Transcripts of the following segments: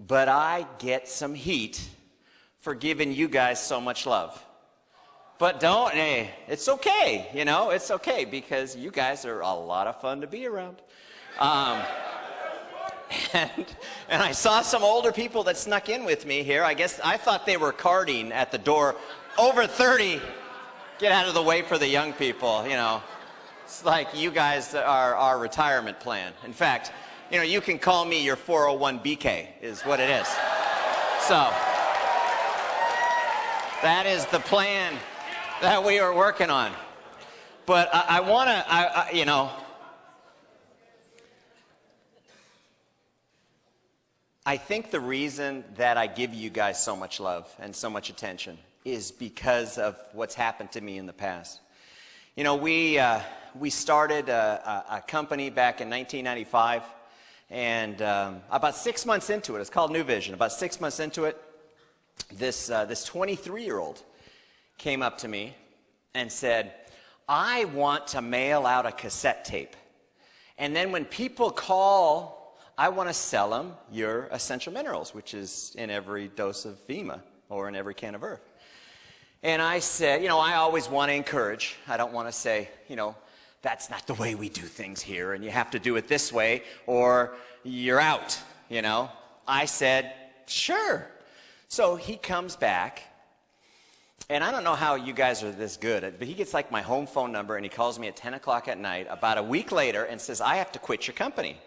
but I get some heat for giving you guys so much love. But hey, it's okay, you know, it's okay because you guys are a lot of fun to be around. And I saw some older people that snuck in with me here. I guess I thought they were carding at the door. Over 30, get out of the way for the young people, you know. It's like you guys are our retirement plan. In fact, you know, you can call me your 401 BK is what it is. So that is the plan that we are working on. But I want to, you know, I think the reason that I give you guys so much love and so much attention is because of what's happened to me in the past. You know, we started a company back in 1995, and about 6 months into it, it's called New Vision. About 6 months into it, this 23-year-old came up to me and said, I want to mail out a cassette tape. And then when people call, I want to sell them your essential minerals, which is in every dose of Vemma or in every can of Earth. And I said, you know, I always want to encourage. I don't want to say, you know, that's not the way we do things here, and you have to do it this way, or you're out, you know. I said, sure. So he comes back, and I don't know how you guys are this good, but he gets like my home phone number, and he calls me at 10 o'clock at night about a week later and says, I have to quit your company.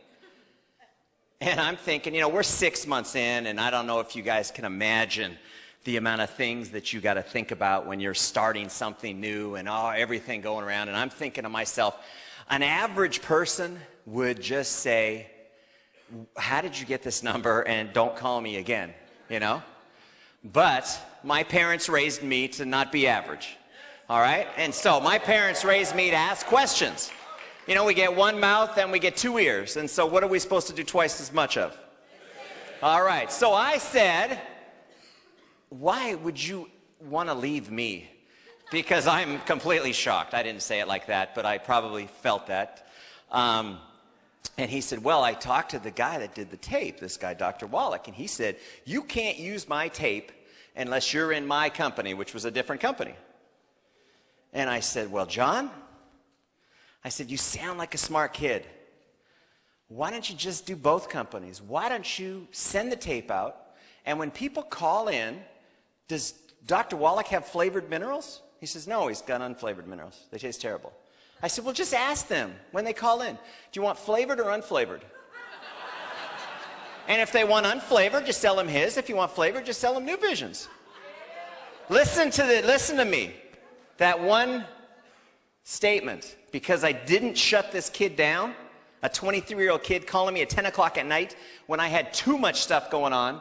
And I'm thinking, you know, we're 6 months in, and I don't know if you guys can imagine the amount of things that you got to think about when you're starting something new and everything going around. And I'm thinking to myself, an average person would just say, how did you get this number, and don't call me again, you know? But my parents raised me to not be average, all right? And so my parents raised me to ask questions. You know, we get one mouth and we get two ears. And so what are we supposed to do twice as much of? All right. So I said, why would you want to leave me? Because I'm completely shocked. I didn't say it like that, but I probably felt that. And he said, well, I talked to the guy that did the tape, this guy, Dr. Wallach, and he said, you can't use my tape unless you're in my company, which was a different company. And I said, well, John, I said, you sound like a smart kid. Why don't you just do both companies? Why don't you send the tape out, and when people call in, does Dr. Wallach have flavored minerals? He says, no, he's got unflavored minerals. They taste terrible. I said, well, just ask them when they call in. Do you want flavored or unflavored? And if they want unflavored, just sell them his. If you want flavored, just sell them New Vision's. Listen to me. That one statement, because I didn't shut this kid down, a 23-year-old kid calling me at 10 o'clock at night when I had too much stuff going on.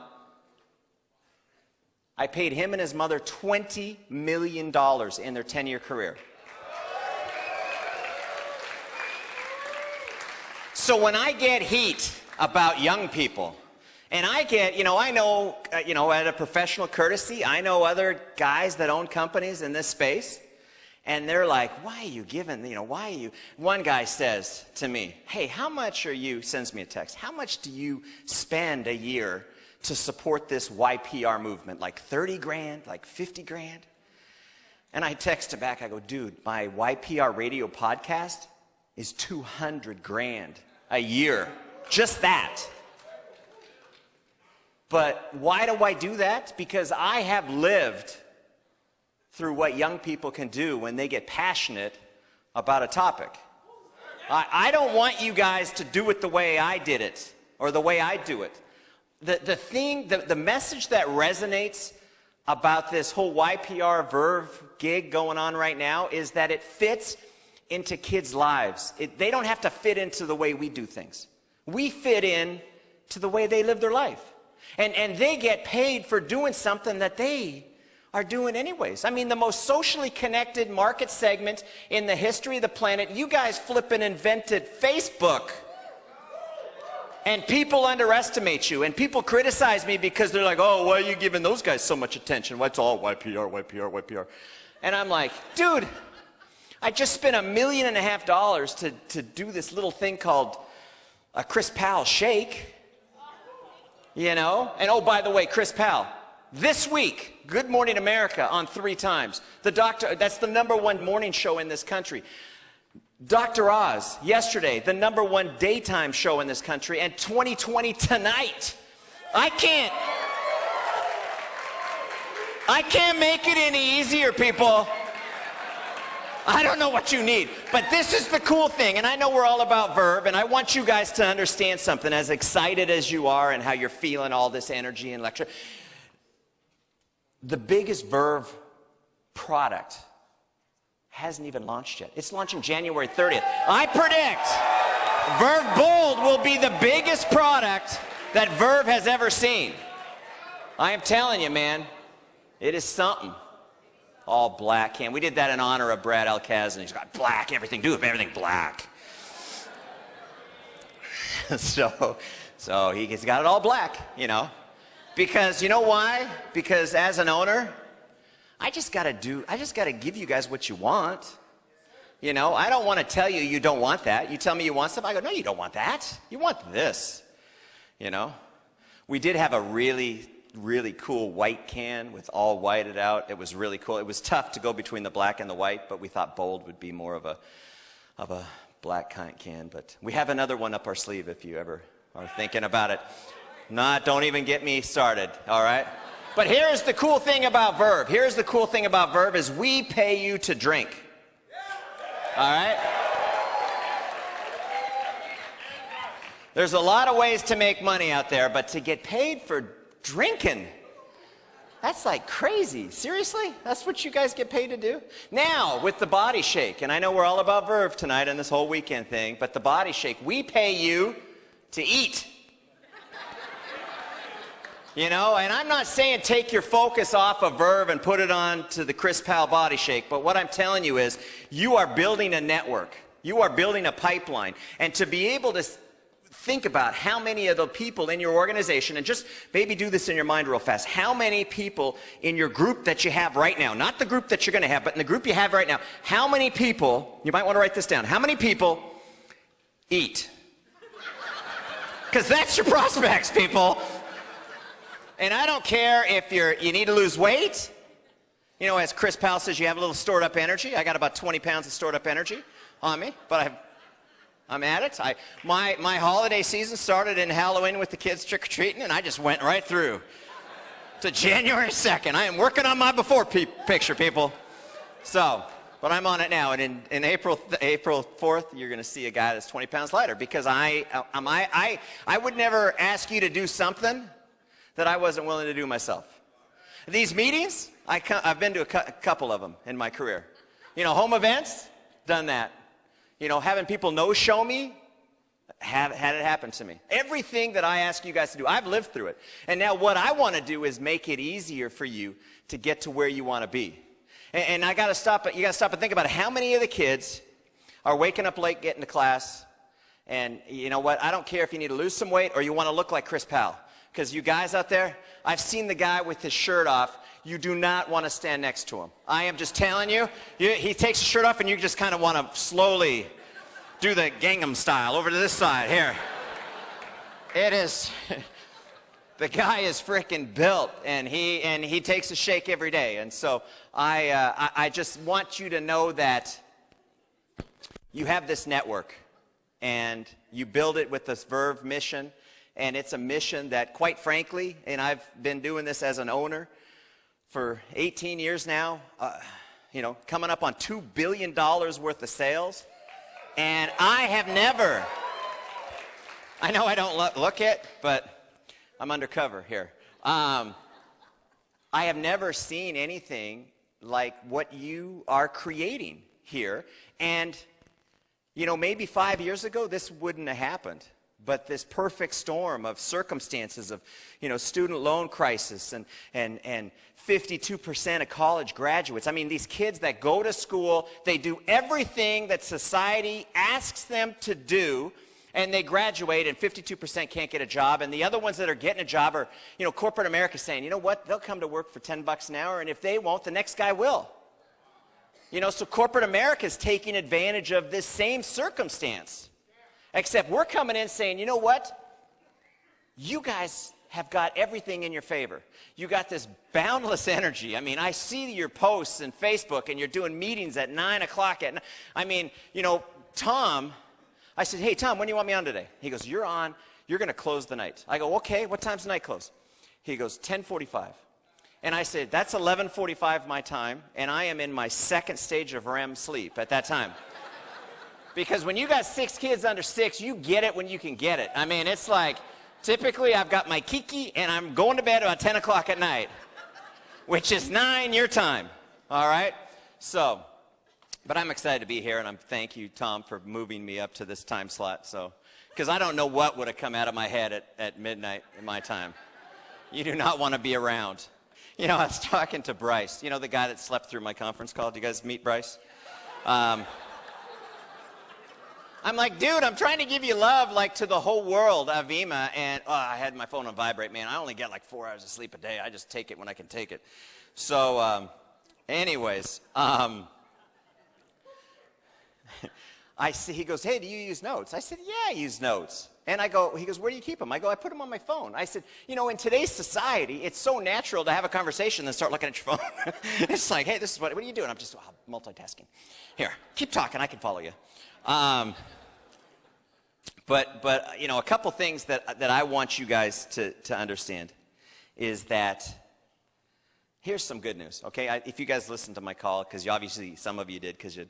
I paid him and his mother $20 million in their 10-year career. So when I get heat about young people, and I get, you know, I know, at a professional courtesy, I know other guys that own companies in this space, and they're like, why are you giving, why are you, one guy says to me, hey, how much sends me a text, how much do you spend a year to support this YPR movement? Like 30 grand, like 50 grand? And I text him back, I go, dude, my YPR radio podcast is 200 grand a year, just that. But why do I do that? Because I have lived through what young people can do when they get passionate about a topic. I don't want you guys to do it the way I did it, or the way I do it. The message that resonates about this whole YPR Verve gig going on right now is that it fits into kids' lives. They don't have to fit into the way we do things. We fit in to the way they live their life. And they get paid for doing something that they are doing anyways. I mean, the most socially connected market segment in the history of the planet, you guys flipping invented Facebook. And people underestimate you, and people criticize me because they're like, oh, why are you giving those guys so much attention? What's all YPR, YPR, YPR? And I'm like, dude, I just spent $1.5 million to do this little thing called a Chris Powell shake. You know? And oh, by the way, Chris Powell, this week, Good Morning America on 3 times. That's the #1 morning show in this country. Dr. Oz, yesterday, the #1 daytime show in this country, and 2020 tonight. I can't make it any easier, people. I don't know what you need, but this is the cool thing, and I know we're all about Verve, and I want you guys to understand something, as excited as you are and how you're feeling all this energy and lecture. The biggest Verve product hasn't even launched yet. It's launching January 30th. I predict Verve Bold will be the biggest product that Verve has ever seen. I am telling you, man, it is something. All black can. We did that in honor of Brad Alcazan. He's got black, everything, do everything black. so he's got it all black, you know. Because, you know why? Because as an owner, I just got to give you guys what you want. You know, I don't want to tell you you don't want that. You tell me you want stuff, I go, no, you don't want that. You want this, you know. We did have a really cool white can with all whited out. It was really cool. It was tough to go between the black and the white, but we thought Bold would be more of a black can. But we have another one up our sleeve if you ever are thinking about it. Don't even get me started, all right? But here's the cool thing about Verve. Here's the cool thing about Verve is we pay you to drink. All right? There's a lot of ways to make money out there, but to get paid for drinking, that's like crazy. Seriously? That's what you guys get paid to do? Now, with the Body Shake, and I know we're all about Verve tonight and this whole weekend thing, but the Body Shake, we pay you to eat. You know, and I'm not saying take your focus off of Verve and put it on to the Chris Powell Body Shake, but what I'm telling you is you are building a network. You are building a pipeline. And to be able to think about how many of the people in your organization, and just maybe do this in your mind real fast, how many people in your group that you have right now, not the group that you're going to have, but in the group you have right now, how many people, you might want to write this down, how many people eat? Because that's your prospects, people. And I don't care if you need to lose weight. You know, as Chris Powell says, you have a little stored up energy. I got about 20 pounds of stored up energy on me, but I'm at it. My holiday season started in Halloween with the kids trick-or-treating, and I just went right through to January 2nd. I am working on my before picture, people. So, but I'm on it now, and in April 4th, you're going to see a guy that's 20 pounds lighter, because I would never ask you to do something that I wasn't willing to do myself. These meetings, I've been to a couple of them in my career. You know, home events, done that. You know, having people no-show me, had it happen to me. Everything that I ask you guys to do, I've lived through it. And now what I want to do is make it easier for you to get to where you want to be. And you got to stop and think about it. How many of the kids are waking up late, getting to class, and you know what? I don't care if you need to lose some weight or you want to look like Chris Powell. Because you guys out there, I've seen the guy with his shirt off. You do not want to stand next to him. I am just telling you, he takes his shirt off and you just kind of want to slowly do the Gangnam style over to this side. Here. It is, the guy is freaking built, and he takes a shake every day. And so I just want you to know that you have this network, and you build it with this Verve mission. And it's a mission that, quite frankly, and I've been doing this as an owner for 18 years now, you know, coming up on $2 billion worth of sales. And I have never, I know I don't look it, but I'm undercover here. I have never seen anything like what you are creating here. And, you know, maybe 5 years ago, this wouldn't have happened. But this perfect storm of circumstances of, you know, student loan crisis and 52% of college graduates. I mean, these kids that go to school, they do everything that society asks them to do, and they graduate, and 52% can't get a job. And the other ones that are getting a job are, you know, corporate America saying, you know what, they'll come to work for $10 an hour, and if they won't, the next guy will. You know, so corporate America is taking advantage of this same circumstance. Except we're coming in saying, you know what? You guys have got everything in your favor. You got this boundless energy. I mean, I see your posts in Facebook, and you're doing meetings at 9 o'clock at night. I mean, you know, Tom, I said, hey, Tom, when do you want me on today? He goes, you're on. You're going to close the night. I go, okay, what time's the night close? He goes, 10:45. And I said, that's 11:45 my time, and I am in my second stage of REM sleep at that time. Because when you got 6 kids under 6, you get it when you can get it. I mean, it's like, typically I've got my kiki, and I'm going to bed about 10 o'clock at night, which is 9 your time, all right? So, but I'm excited to be here, and I'm thank you, Tom, for moving me up to this time slot. So, because I don't know what would have come out of my head at midnight in my time. You do not want to be around. You know, I was talking to Bryce, you know, the guy that slept through my conference call. Do you guys meet Bryce? I'm like, dude, I'm trying to give you love, like, to the whole world, Vemma, and I had my phone on vibrate, man. I only get like 4 hours of sleep a day. I just take it when I can take it. So, anyways, I see, he goes, hey, do you use notes? I said, yeah, I use notes. And I go, he goes, where do you keep them? I go, I put them on my phone. I said, you know, in today's society, it's so natural to have a conversation and start looking at your phone. It's like, hey, this is what are you doing? I'm just multitasking. Here, keep talking. I can follow you. But you know, a couple things that I want you guys to understand is that here's some good news, okay? If you guys listened to my call, because obviously some of you did because you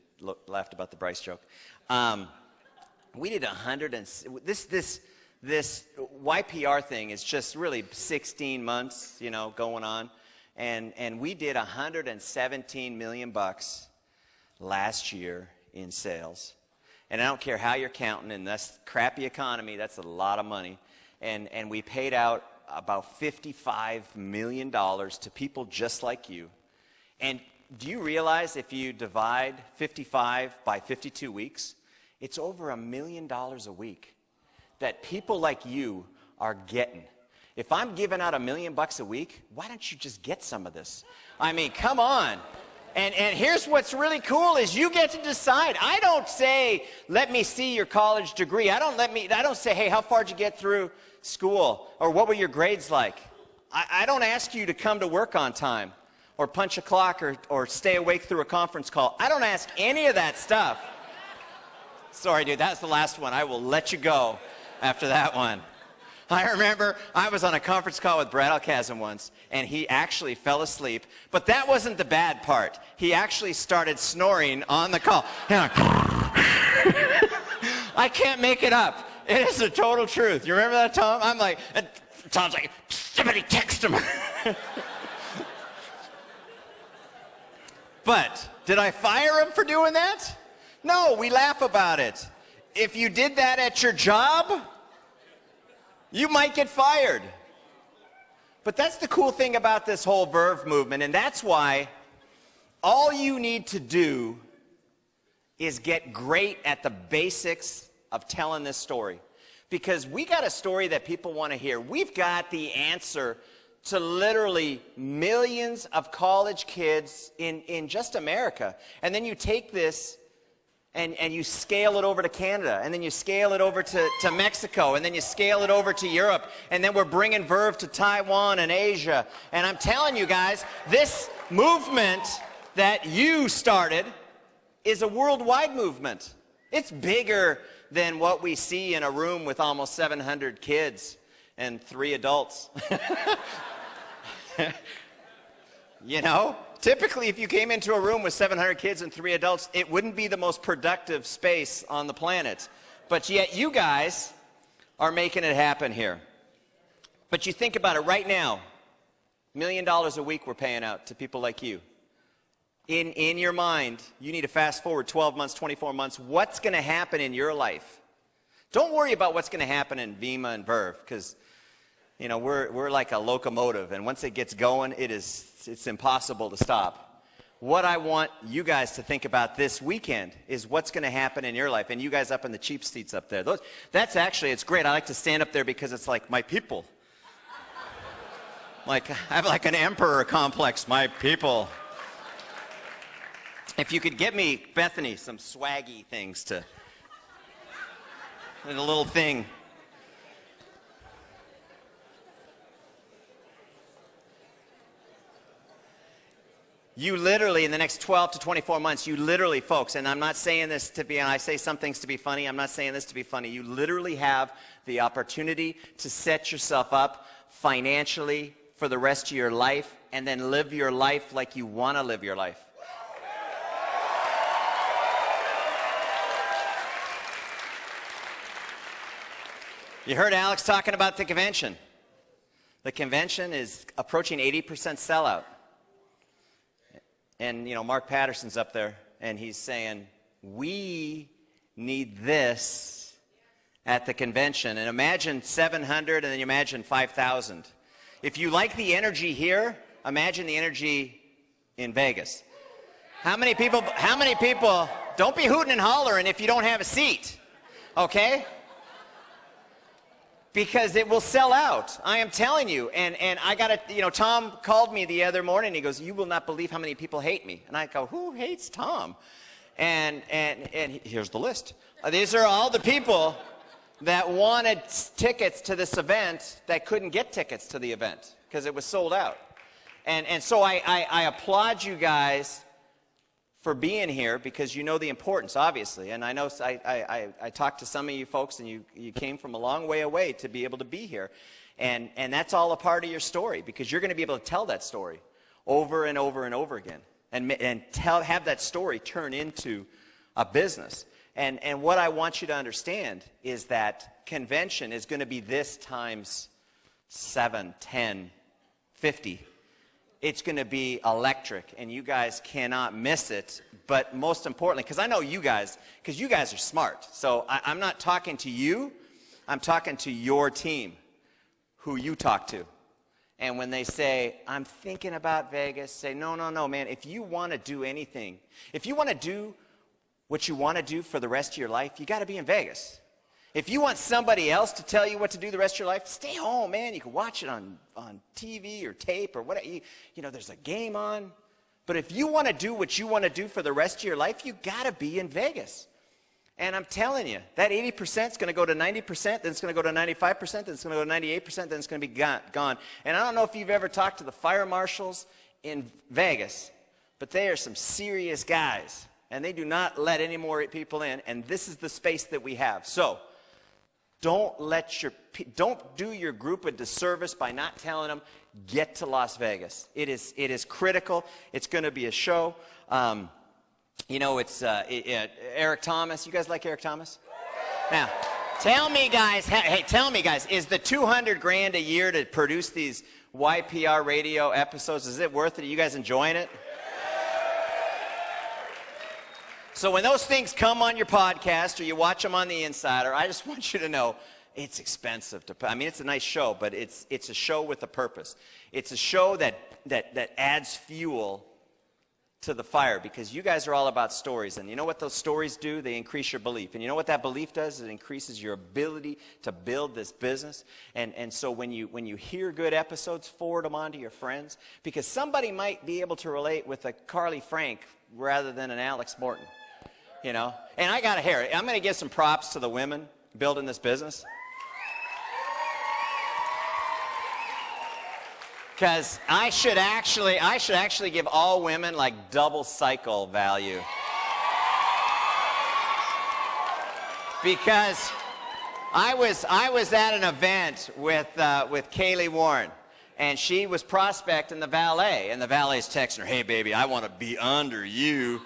laughed about the Bryce joke. We did this YPR thing is just really 16 months, you know, going on, and we did $117 million last year in sales. And I don't care how you're counting, and that's crappy economy, that's a lot of money. And we paid out about $55 million to people just like you. And do you realize if you divide 55 by 52 weeks, it's over $1 million a week that people like you are getting. If I'm giving out $1 million a week, why don't you just get some of this? I mean, come on. And here's what's really cool is you get to decide. I don't say, let me see your college degree. I don't say, hey, how far did you get through school? Or what were your grades like? I don't ask you to come to work on time or punch a clock or stay awake through a conference call. I don't ask any of that stuff. Sorry, dude, that's the last one. I will let you go after that one. I remember I was on a conference call with Brad Alcazan once, and he actually fell asleep. But that wasn't the bad part. He actually started snoring on the call. I can't make it up. It is the total truth. You remember that, Tom? I'm like, and Tom's like, somebody text him. But did I fire him for doing that? No, we laugh about it. If you did that at your job, you might get fired. But that's the cool thing about this whole Verve movement, and that's why all you need to do is get great at the basics of telling this story. Because we got a story that people want to hear. We've got the answer to literally millions of college kids in just America. And then you take this and you scale it over to Canada, and then you scale it over to Mexico, and then you scale it over to Europe, and then we're bringing Verve to Taiwan and Asia. And I'm telling you guys, this movement that you started is a worldwide movement. It's bigger than what we see in a room with almost 700 kids and 3 adults. You know? Typically, if you came into a room with 700 kids and 3 adults, it wouldn't be the most productive space on the planet. But yet you guys are making it happen here. But you think about it right now, $1 million a week we're paying out to people like you. In your mind, you need to fast forward 12 months, 24 months. What's going to happen in your life? Don't worry about what's going to happen in Vemma and Verve, because you know, we're like a locomotive, and once it gets going, it's impossible to stop. What I want you guys to think about this weekend is what's going to happen in your life, and you guys up in the cheap seats up there. That's actually, it's great. I like to stand up there because it's like my people. Like, I have like an emperor complex, my people. If you could get me, Bethany, some swaggy things to, and a little thing. You literally, in the next 12 to 24 months, you literally, folks, and I'm not saying this to be, and I say some things to be funny, I'm not saying this to be funny, you literally have the opportunity to set yourself up financially for the rest of your life, and then live your life like you want to live your life. You heard Alex talking about the convention. The convention is approaching 80% sellout. And, you know, Mark Patterson's up there, and he's saying, we need this at the convention. And imagine 700, and then you imagine 5,000. If you like the energy here, imagine the energy in Vegas. How many people, don't be hooting and hollering if you don't have a seat, okay? Because it will sell out. I am telling you. And I got to, you know, Tom called me the other morning. He goes, you will not believe how many people hate me. And I go, who hates Tom? And here's the list. These are all the people that wanted tickets to this event that couldn't get tickets to the event because it was sold out. And so I applaud you guys for being here because you know the importance, obviously. And I know I talked to some of you folks, and you came from a long way away to be able to be here. And that's all a part of your story because you're going to be able to tell that story over and over and over again and have that story turn into a business. And what I want you to understand is that convention is going to be this times 7, 10, 50. It's going to be electric, and you guys cannot miss it. But most importantly, because I know you guys, because you guys are smart. So I'm not talking to you. I'm talking to your team, who you talk to. And when they say, I'm thinking about Vegas, say, no, man. If you want to do anything, if you want to do what you want to do for the rest of your life, you got to be in Vegas. If you want somebody else to tell you what to do the rest of your life, stay home, man. You can watch it on TV or tape or whatever. You know, there's a game on. But if you want to do what you want to do for the rest of your life, you got to be in Vegas. And I'm telling you, that 80% is going to go to 90%, then it's going to go to 95%, then it's going to go to 98%, then it's going to be gone. And I don't know if you've ever talked to the fire marshals in Vegas, but they are some serious guys. And they do not let any more people in. And this is the space that we have. So don't do your group a disservice by not telling them, get to Las Vegas. It is critical. It's going to be a show. You know, it's Eric Thomas. You guys like Eric Thomas? Now, tell me, guys, is the $200,000 a year to produce these YPR radio episodes, is it worth it? Are you guys enjoying it? So when those things come on your podcast or you watch them on the Insider, I just want you to know it's expensive to put. I mean, it's a nice show, but it's a show with a purpose. It's a show that adds fuel to the fire because you guys are all about stories. And you know what those stories do? They increase your belief. And you know what that belief does? It increases your ability to build this business. And so when you hear good episodes, forward them on to your friends because somebody might be able to relate with a Carly Frank rather than an Alex Morton. You know, and I got to hear it. I'm going to give some props to the women building this business. Because I should actually give all women like double cycle value. Because I was at an event with Kaylee Warren, and she was prospecting the valet, and the valet's texting her, hey baby, I want to be under you.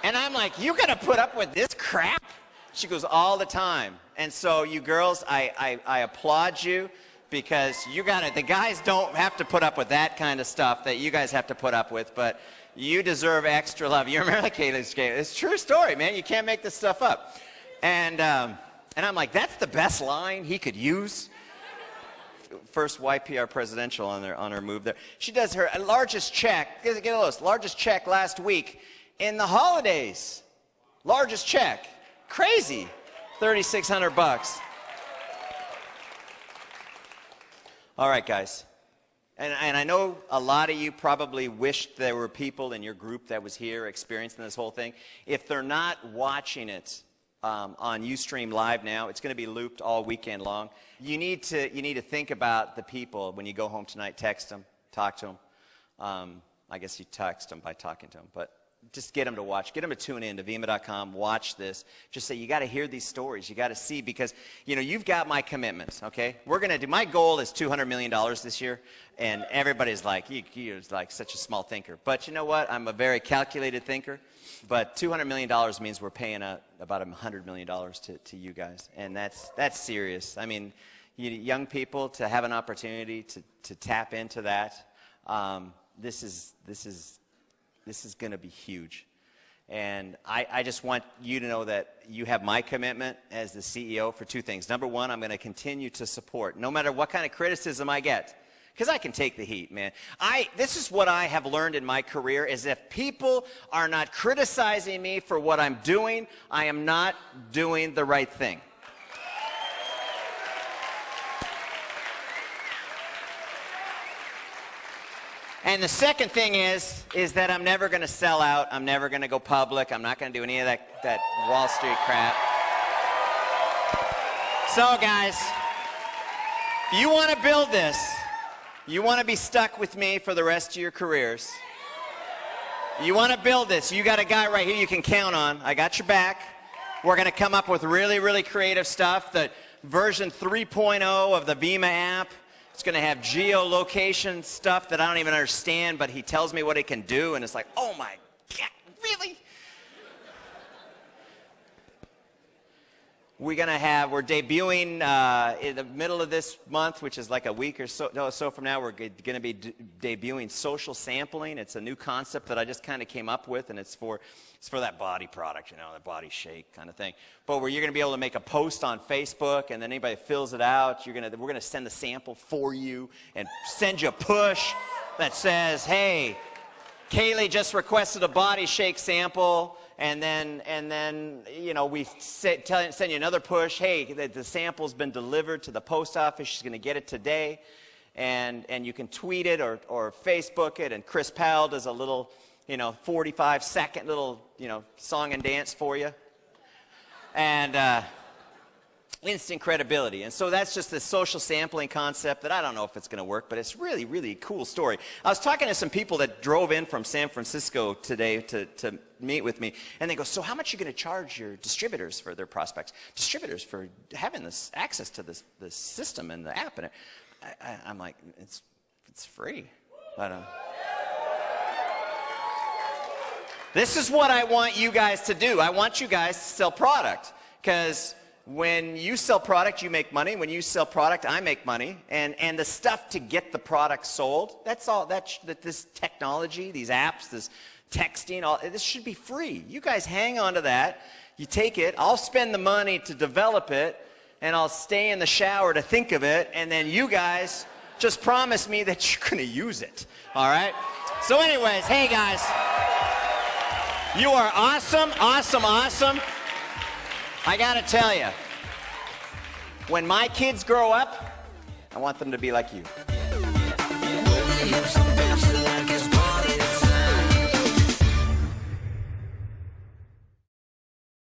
And I'm like, you got to put up with this crap? She goes, all the time. And so you girls, I applaud you because you got it. The guys don't have to put up with that kind of stuff that you guys have to put up with, but you deserve extra love. You remember Kaylee's game? It's a true story, man. You can't make this stuff up. And I'm like, that's the best line he could use. First YPR presidential on her move there. She does her largest check, get a list, largest check last week. In the holidays, largest check, crazy, $3,600. All right, guys, and I know a lot of you probably wished there were people in your group that was here experiencing this whole thing. If they're not watching it on Ustream Live now, it's going to be looped all weekend long. You need to think about the people when you go home tonight. Text them, talk to them. I guess you text them by talking to them, but just get them to watch. Get them to tune in to Vemma.com, watch this. Just say, you got to hear these stories. You got to see, because, you know, you've got my commitments, okay? We're going to do, my goal is $200 million this year, and everybody's like, you're like such a small thinker. But you know what? I'm a very calculated thinker, but $200 million means we're paying about $100 million to you guys, and that's serious. I mean, young people, to have an opportunity to tap into that, this is going to be huge. And I just want you to know that you have my commitment as the CEO for two things. Number one, I'm going to continue to support, no matter what kind of criticism I get, because I can take the heat, man. This is what I have learned in my career, is if people are not criticizing me for what I'm doing, I am not doing the right thing. And the second thing is that I'm never going to sell out. I'm never going to go public. I'm not going to do any of that Wall Street crap. So, guys, if you want to build this, you want to be stuck with me for the rest of your careers, you want to build this, you got a guy right here you can count on. I got your back. We're going to come up with really, really creative stuff. The version 3.0 of the Vemma app. It's going to have geolocation stuff that I don't even understand, but he tells me what it can do, and it's like, oh my God, really? We're debuting in the middle of this month, which is like a week or so from now, we're going to be debuting social sampling. It's a new concept that I just kind of came up with, and it's for that body product, you know, that body shake kind of thing. But where you're going to be able to make a post on Facebook, and then anybody fills it out, we're going to send the sample for you and send you a push that says, hey, Kaylee just requested a body shake sample. And then, you know, we send you another push. Hey, the sample's been delivered to the post office. She's going to get it today. And you can tweet it or Facebook it. And Chris Powell does a little, 45-second little, song and dance for you. And instant credibility. And so that's just this social sampling concept that I don't know if it's going to work, but it's really, really a cool story. I was talking to some people that drove in from San Francisco today to meet with me, and they go, so how much are you going to charge your distributors for their prospects? Distributors for having this access to this system and the app? And I'm like, it's free. This is what I want you guys to do. I want you guys to sell product, because when you sell product, you make money. When you sell product, I make money. And the stuff to get the product sold, that's all. This technology, these apps, this texting, this should be free. You guys hang on to that. You take it. I'll spend the money to develop it, and I'll stay in the shower to think of it. And then you guys just promise me that you're going to use it. All right? So anyways, hey guys, you are awesome, awesome, awesome. I got to tell you, when my kids grow up, I want them to be like you.